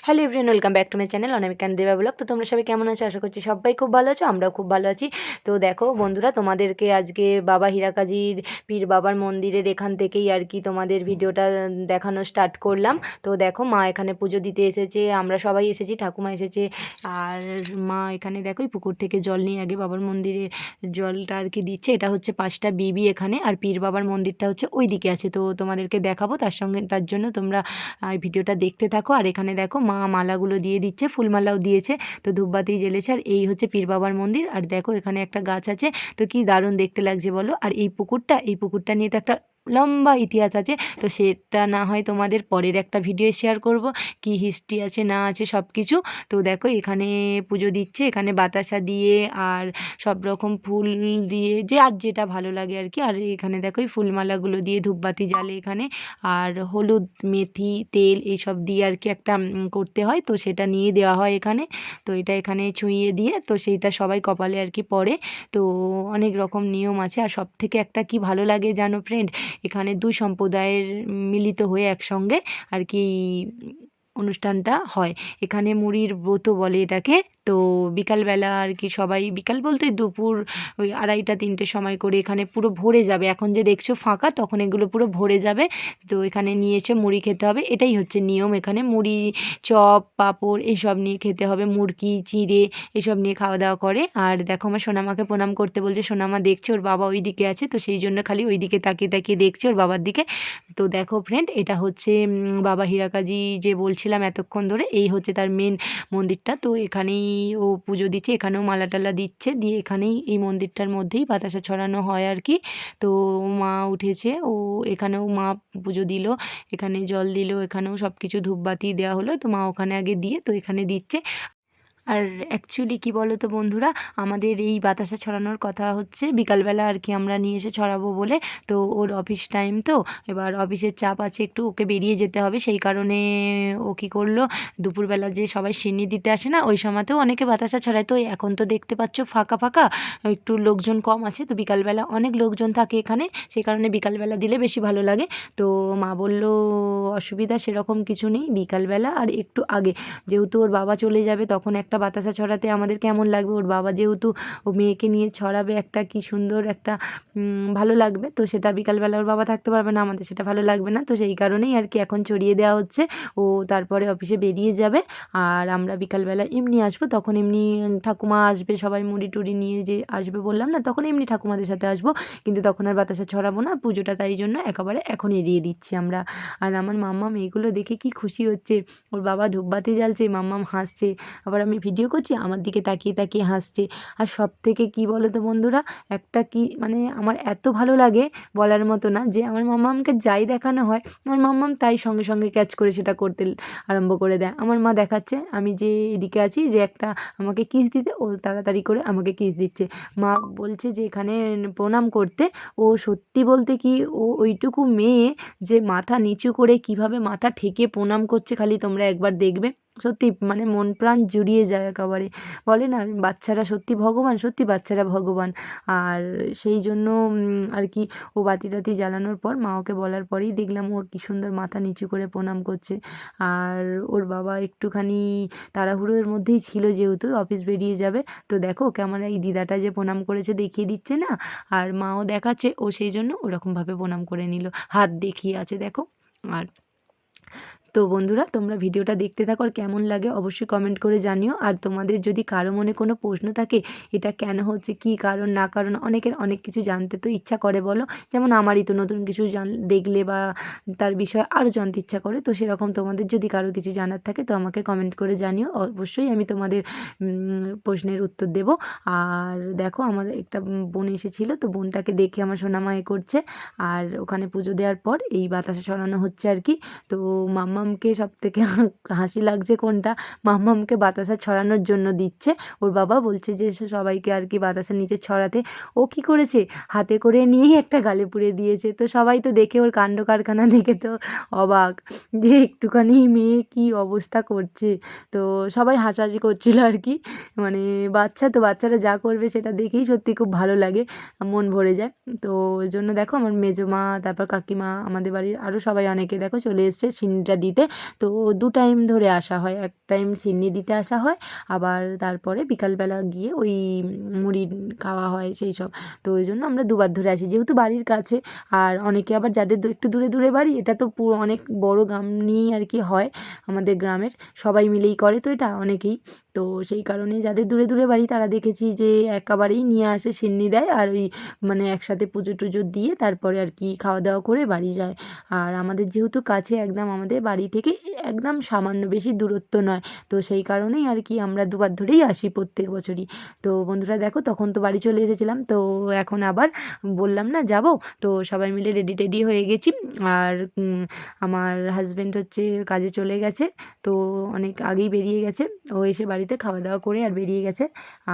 Hello everyone, welcome back to my channel Anamika Deba blog. তো তোমরা সবাই কেমন আছো? আশা করছি সবাই খুব ভালো আছো, আমরাও খুব ভালো আছি। তো দেখো বন্ধুরা, তোমাদেরকে আজকে বাবা হীরাকাজির পীর বাবার মন্দিরের এখান থেকেই আর কি তোমাদের ভিডিওটা দেখানো স্টার্ট করলাম। তো দেখো মা এখানে পুজো দিতে এসেছে, আমরা সবাই এসেছি, ঠাকুমা এসেছে। আর মা এখানে দেখো পুকুর থেকে জল নিয়ে আগে বাবার মন্দিরে জলটা আর কি দিচ্ছে। এটা হচ্ছে 5টা বিবি এখানে, আর পীর বাবার মন্দিরটা হচ্ছে ওই দিকে আছে। তো তোমাদেরকে দেখাবো, তার জন্য তোমরা ভিডিওটা দেখতে থাকো। আর এখানে দেখো মা মালাগুলো দিয়ে দিচ্ছে, ফুলমালাও দিয়েছে, তো ধূপবাতি জ্বেলেছে। আর এই হচ্ছে পীর বাবার মন্দির। আর দেখো এখানে একটা গাছ আছে, তো কি দারুণ দেখতে লাগছে বলো। আর এই পুকুরটা নিয়ে তো একটা লম্বা ইতিহাস আছে, তো সেটা না হয় তোমাদের পরের একটা ভিডিও শেয়ার করব, কি হিস্ট্রি আছে না আছে সব কিছু। তো দেখো এখানে পুজো দিচ্ছে, এখানে বাতাসা দিয়ে আর সব রকম ফুল দিয়ে, যে আর যেটা ভালো লাগে আর কি। আর এখানে দেখো এই ফুলমালাগুলো দিয়ে ধূপবাতি জ্বালে এখানে। আর হলুদ, মেথি, তেল এইসব দিয়ে আর কি একটা করতে হয়, তো সেটা নিয়ে দেওয়া হয় এখানে। তো এটা এখানে ছুঁইয়ে দিয়ে তো সেইটা সবাই কপালে আর কি পড়ে। তো অনেক রকম নিয়ম আছে। আর সব থেকে একটা কি ভালো লাগে জানো ফ্রেন্ড, এখানে দুই সম্প্রদায়ের মিলিত হয়ে একসঙ্গে আর কি অনুষ্ঠানটা হয়। এখানে মুড়ির ব্রত বলে এটাকে। তো বিকালবেলা আর কি সবাই, বিকাল বলতে দুপুর ওই 2:30-3টের সময় করে এখানে পুরো ভরে যাবে। এখন যে দেখছো ফাঁকা, তখন এগুলো পুরো ভরে যাবে। তো এখানে নিয়ে এসে মুড়ি খেতে হবে, এটাই হচ্ছে নিয়ম। এখানে মুড়ি, চপ, পাঁপড় এইসব নিয়ে খেতে হবে, মুড়কি, চিঁড়ে এসব নিয়ে খাওয়া দাওয়া করে। আর দেখো আমার সোনামাকে প্রণাম করতে বলছে, সোনামা দেখছে ওর বাবা ওই দিকে আছে, তো সেই জন্য খালি ওই দিকে তাকিয়ে তাকিয়ে দেখছে ওর বাবার দিকে। তো দেখো ফ্রেন্ড, এটা হচ্ছে বাবা হীরাকাজি যে বলছিলাম এতক্ষণ ধরে, এই হচ্ছে তার মেন মন্দিরটা। তো এখানেই ও পুজো দিচ্ছে, এখানেও মালা টালা দিচ্ছে, দিয়ে এখানেই এই মন্দিরটার মধ্যেই বাতাসা ছড়ানো হয় আর কি। তো মা উঠেছে, ও এখানেও মা পুজো দিল, এখানে জল দিল, এখানেও সব কিছু ধূপবাতি দেওয়া হলো। তো মা ওখানে আগে দিয়ে তো এখানে দিচ্ছে। আর অ্যাকচুয়ালি কী বলো তো বন্ধুরা, আমাদের এই বাতাসা ছড়ানোর কথা হচ্ছে বিকালবেলা আর কি আমরা নিয়ে এসে ছড়াবো বলে। তো ওর অফিস টাইম, তো এবার অফিসের চাপ আছে একটু, ওকে বেরিয়ে যেতে হবে, সেই কারণে ও কী করলো, দুপুরবেলা যে সবাই সিন্নি দিতে আসে না, ওই সময়তেও অনেকে বাতাসা ছড়ায়। তো এখন তো দেখতে পাচ্ছ ফাঁকা ফাঁকা, একটু লোকজন কম আছে, তো বিকালবেলা অনেক লোকজন থাকে এখানে, সেই কারণে বিকালবেলা দিলে বেশি ভালো লাগে। তো মা বলল অসুবিধা সেরকম কিছু নেই, বিকালবেলা আর একটু আগে, যেহেতু ওর বাবা চলে যাবে, তখন একটা বাতাসা ছড়াতে আমাদের কেমন লাগবে, ওর বাবা যেহেতু ও মেয়েকে নিয়ে ছড়াবে, একটা কি সুন্দর একটা ভালো লাগবে। তো সেটা বিকালবেলা ওর বাবা থাকতে পারবে না, আমাদের সেটা ভালো লাগবে না, তো সেই কারণেই আর কি এখন ছড়িয়ে দেওয়া হচ্ছে। ও তারপরে অফিসে বেরিয়ে যাবে, আর আমরা বিকালবেলা এমনি আসবো, তখন এমনি ঠাকুমা আসবে, সবাই মুড়ি টুড়ি নিয়ে যে আসবে বললাম না, তখন এমনি ঠাকুমাদের সাথে আসবো, কিন্তু তখন আর বাতাসা ছড়াবো না পুজোটা, তাই জন্য একেবারে এখনই দিয়ে দিচ্ছি আমরা। আর আমার মাম্মাম এইগুলো দেখে কি খুশি হচ্ছে, ওর বাবা ধূপবাতি জ্বালছে, মাম্মাম হাসছে, আবার আমি ভিডিও করছি আমার দিকে তাকিয়ে তাকিয়ে হাসছে। আর সব থেকে কী বলো তো বন্ধুরা, একটা কি মানে আমার এত ভালো লাগে বলার মতো না, যে আমার মাম্মামকে যাই দেখানো হয়, আমার মাম্মাম তাই সঙ্গে সঙ্গে ক্যাচ করে সেটা করতে আরম্ভ করে দেয়। আমার মা দেখাচ্ছে, আমি যে এদিকে আছি, যে একটা আমাকে কিস দিতে, ও তাড়াতাড়ি করে আমাকে কিস দিচ্ছে। মা বলছে যে এখানে প্রণাম করতে, ও সত্যি বলতে কি, ও ওইটুকু মেয়ে যে মাথা নিচু করে কিভাবে মাথা ঠেকে প্রণাম করছে, খালি তোমরা একবার দেখবে, সত্যি মানে মন প্রাণ জুড়িয়ে যায় একেবারে। বলে না বাচ্চারা সত্যি ভগবান, সত্যি বাচ্চারা ভগবান। আর সেই জন্য আর কি ও বাতি টাতি জ্বালানোর পর, মা ওকে বলার পরেই দেখলাম ও কী সুন্দর মাথা নিচু করে প্রণাম করছে। আর ওর বাবা একটুখানি তাড়াহুড়োর মধ্যেই ছিল, যেহেতু অফিস বেরিয়ে যাবে। তো দেখো ওকে আমার এই দিদাটা যে প্রণাম করেছে দেখিয়ে দিচ্ছে না, আর মাও দেখাচ্ছে, ও সেই জন্য ওরকমভাবে প্রণাম করে নিল, হাত দেখিয়ে আছে দেখো। আর তো বন্ধুরা, তোমরা ভিডিওটা দেখতে থাকো, আর কেমন লাগে অবশ্যই কমেন্ট করে জানিও। আর তোমাদের যদি কারো মনে কোনো প্রশ্ন থাকে, এটা কেন হচ্ছে, কী কারণ না কারণ, অনেকের অনেক কিছু জানতে তো ইচ্ছা করে বলো, যেমন আমারই তো নতুন কিছু দেখলে বা তার বিষয়ে আরও জানতে ইচ্ছা করে, তো সেরকম তোমাদের যদি কারো কিছু জানার থাকে তো আমাকে কমেন্ট করে জানিও, অবশ্যই আমি তোমাদের প্রশ্নের উত্তর দেব। আর দেখো আমার একটা বোন এসেছিলো, তো বোনটাকে দেখে আমার সোনামা করছে। আর ওখানে পুজো দেওয়ার পর এই বাতাসা ছড়ানো হচ্ছে আর কি। তো মাম্মামকে সবথেকে হাসি লাগছে কোনটা, মাম্মামকে বাতাসা ছড়ানোর জন্য দিচ্ছে, ওর বাবা বলছে যে সবাইকে আর কি বাতাসা নিচে ছড়াতে, ও কী করেছে, হাতে করে নিয়েই একটা গালে পুড়ে দিয়েছে। তো সবাই তো দেখে ওর কাণ্ড কারখানা দেখে তো অবাক, যে একটুখানি মেয়ে কী অবস্থা করছে। তো সবাই হাসাহাসি করছিল আর কি, মানে বাচ্চা তো, বাচ্চারা যা করবে সেটা দেখেই সত্যি খুব ভালো লাগে, মন ভরে যায়। তো ওই জন্য দেখো আমার মেজো মা, তারপর কাকিমা, আমাদের বাড়ির আরও সবাই অনেকে দেখো চলে এসছে সিন্নিটা দিতে। দিতে। তো 2 টাইম ধরে আসা হয়, এক টাইম সিন্নি দিতে আসা হয়, আবার তারপরে বিকালবেলা গিয়ে ওই মুড়ি খাওয়া হয় সেই সব। তো ওই জন্য আমরা 2 বার ধরে আসি, যেহেতু বাড়ির কাছে। আর অনেকে আবার যাদের একটু দূরে দূরে বাড়ি, এটা তো পুরো অনেক বড় গ্রাম নিয়েই আর কি হয়, আমাদের গ্রামের সবাই মিলেই করে তো এটা অনেকেই। তো সেই কারণে যাদের দূরে দূরে বাড়ি তারা দেখেছি যে একেবারেই নিয়ে আসে, সিন্নি দেয়, আর ওই মানে একসাথে পুজো টুজো দিয়ে তারপরে আর কি খাওয়া দাওয়া করে বাড়ি যায়। আর আমাদের যেহেতু কাছে একদম, আমাদের বাড়ি থেকে একদম সামান্য বেশি দূরত্ব নয়, তো সেই কারণেই আর কি আমরা 2 বার ধরেই আসি প্রত্যেক বছরই। তো বন্ধুরা দেখো, তখন তো বাড়ি চলে এসেছিলাম, তো এখন আবার বললাম না যাব, তো সবাই মিলে রেডি টেডি হয়ে গেছি। আর আমার হাজব্যান্ড হচ্ছে কাজে চলে গেছে, তো অনেক আগেই বেরিয়ে গেছে, ও এসে বাড়িতে খাওয়া দাওয়া করে আর বেরিয়ে গেছে।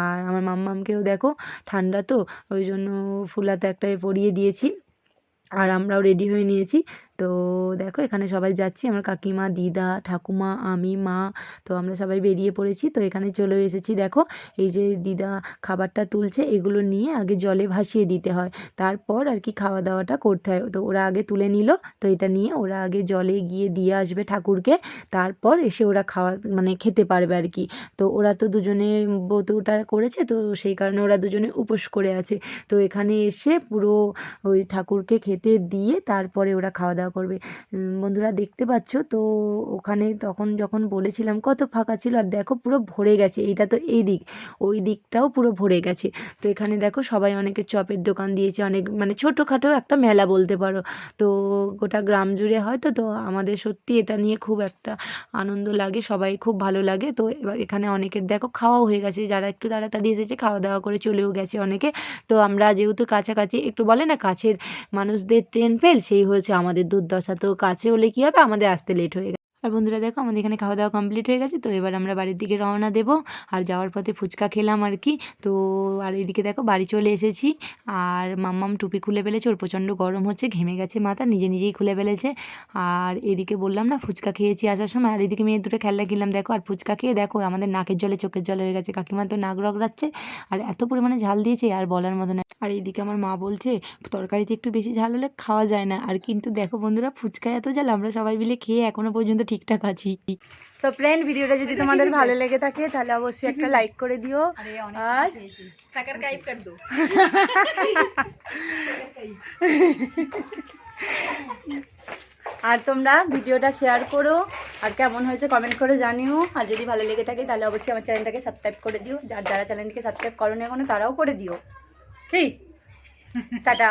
আর আমার মাম্মামকেও দেখো ঠান্ডা তো ওই জন্য ফুলাতে একটা পরিয়ে দিয়েছি, আর আমরাও রেডি হয়ে নিয়েছি। তো দেখো এখানে সবাই যাচ্ছি, আমার কাকিমা, দিদা, ঠাকুমা, আমি, মা, তো আমরা সবাই বেরিয়ে পড়েছি। তো এখানে চলে এসেছি, দেখো এই যে দিদা খাবারটা তুলছে, এগুলো নিয়ে আগে জলে ভাসিয়ে দিতে হয়, তারপর আর কি খাওয়া দাওয়াটা করতে হয়। তো ওরা আগে তুলে নিল, তো এটা নিয়ে ওরা আগে জলে গিয়ে দিয়ে আসবে ঠাকুরকে, তারপর এসে ওরা খাওয়া মানে খেতে পারবে আর কি। তো ওরা তো দুজনে ব্রতটা করেছে, তো সেই কারণে ওরা দুজনে উপোস করে আছে। তো এখানে এসে পুরো ওই ঠাকুরকে খেতে দিয়ে তারপরে ওরা খাওয়া দাওয়া করবে। বন্ধুরা দেখতে পাচ্ছ তো, ওখানে তখন যখন বলেছিলাম কত ফাঁকা ছিল, আর দেখো পুরো ভরে গেছে, এইটা তো এই দিক, ওই দিকটাও পুরো ভরে গেছে। তো এখানে দেখো সবাই অনেকে চপের দোকান দিয়েছে, অনেক মানে ছোটোখাটো একটা মেলা বলতে পারো। তো গোটা গ্রাম জুড়ে হয় তো, তো আমাদের সত্যি এটা নিয়ে খুব একটা আনন্দ লাগে, সবাই খুব ভালো লাগে। তো এবার এখানে অনেকের দেখো খাওয়াও হয়ে গেছে, যারা একটু তাড়াতাড়ি এসেছে খাওয়া দাওয়া করে চলেও গেছে অনেকে। তো আমরা যেহেতু কাছাকাছি, একটু বলে না কাছের মানুষদের ট্রেন ফেল, সেই হয়েছে আমাদের দুর্দশা। তো কাছে হলে কী হবে, আমাদের আসতে লেট হয়ে গেছে। আর বন্ধুরা দেখো আমাদের এখানে খাওয়া দাওয়া কমপ্লিট হয়ে গেছে, তো এবার আমরা বাড়ির দিকে রওনা দেবো। আর যাওয়ার পথে ফুচকা খেলাম আর কি। তো আর এইদিকে দেখো বাড়ি চলে এসেছি, আর মাম্মাম টুপি খুলে ফেলেছে, ওর প্রচণ্ড গরম হচ্ছে, ঘেমে গেছে মাথা, নিজে নিজেই খুলে ফেলেছে। আর এদিকে বললাম না ফুচকা খেয়েছি আসার সময়, আর এদিকে মেয়ের দুটো খেলনা কিনলাম দেখো, আর ফুচকা খেয়ে দেখো আমাদের নাকের জলে চোখের জল হয়ে গেছে, কাকিমা তো নাক রগড়াচ্ছে, আর এত পরিমাণে ঝাল দিয়েছে আর বলার মতো না। আর এইদিকে আমার মা বলছে তরকারিতে একটু বেশি ঝাল হলে খাওয়া যায় না, আর কিন্তু দেখো বন্ধুরা ফুচকায় এত ঝাল, আমরা সবাই মিলে খেয়ে এখনো পর্যন্ত ঠিকঠাক আছি। সো ফ্রেন্ড, ভিডিওটা যদি তোমাদের ভালো লেগে থাকে তাহলে অবশ্যই একটা লাইক করে দিও, আর সাবস্ক্রাইব করে দাও। আর তোমরা ভিডিওটা শেয়ার করো, আর কেমন হয়েছে কমেন্ট করে জানিও। আর যদি ভালো লেগে থাকে তাহলে অবশ্যই আমার চ্যানেলটাকে সাবস্ক্রাইব করে দিও, যারা চ্যানেলটাকে সাবস্ক্রাইব করোনি এখনো তারাও করে দিও। ঠিক, টাটা।